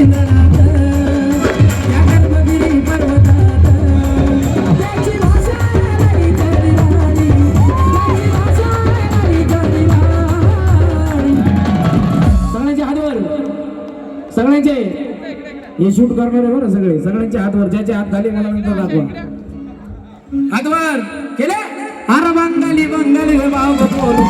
इंद्रनाथ या गर्भगिरी पर्वतात त्याची भाषा नाही तळीवाणी, त्याची भाषा नाही तळीवाणी. सगळ्यांच्या हातवर, सगळ्यांचे हे शूट करणारे बरं सगळे, सगळ्यांचे हातवर, ज्याचे हात खाली मला नंतर दाखवा. हातवर केले हर बंगाली बंगाली बाबा बोलू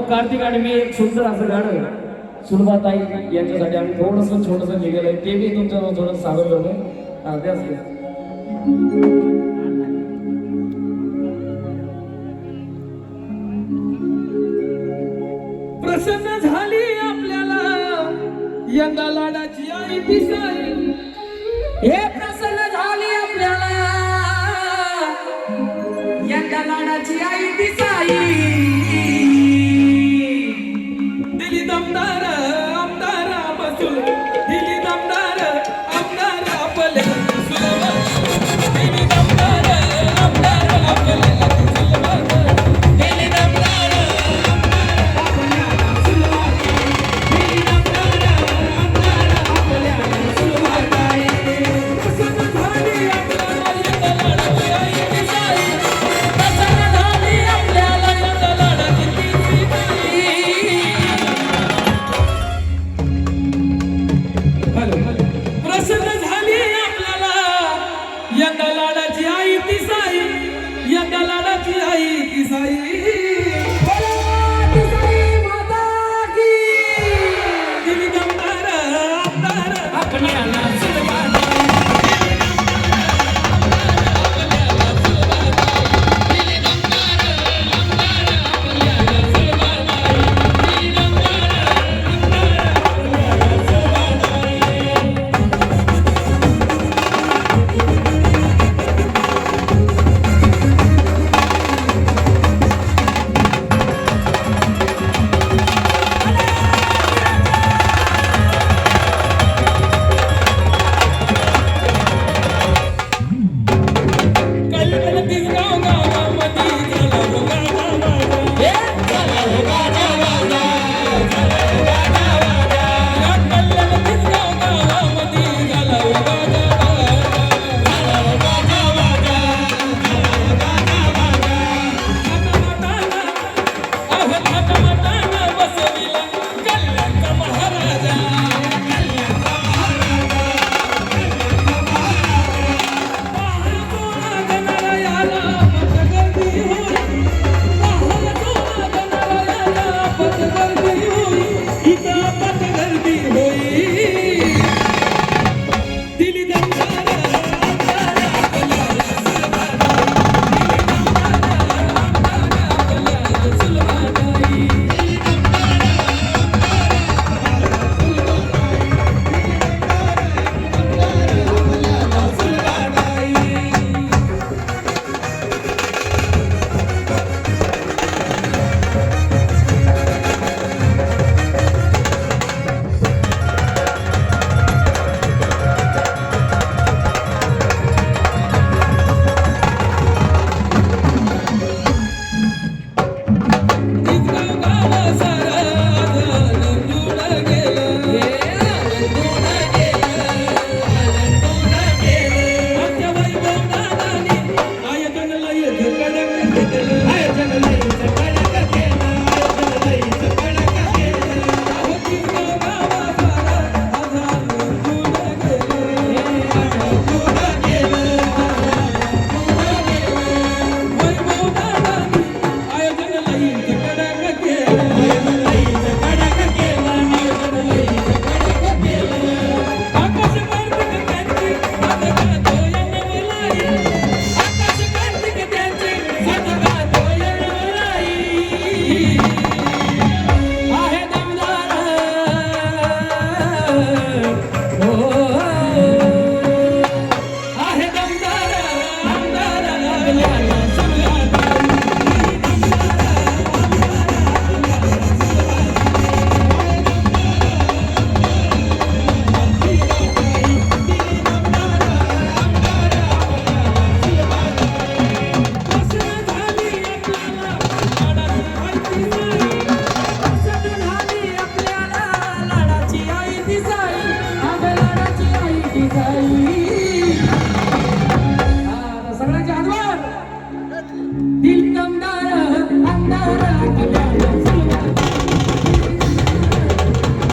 कार्तिक आणि मी एक सुंदर असं गाणं सुलभाताई यांच्यासाठी आम्ही थोडंसं छोटंसं लिहिलेलं आहे, ते मी तुमच्या थोडं सादर करतोय. प्रसन्न झाली आपल्याला यंदा लाडाची आई दिसाई, हे प्रसन्न झाली आपल्याला यंदा लाडाची आई दिसाई. दमदार आमदार बसून दिली दमदार आमदार आपले सुलभ, दिली दमदार आमदार आपले सुलभ, दिली दमदार आमदार आपल्या सुलभ, दिली दमदार आमदार आपल्या सुलभ. तिचा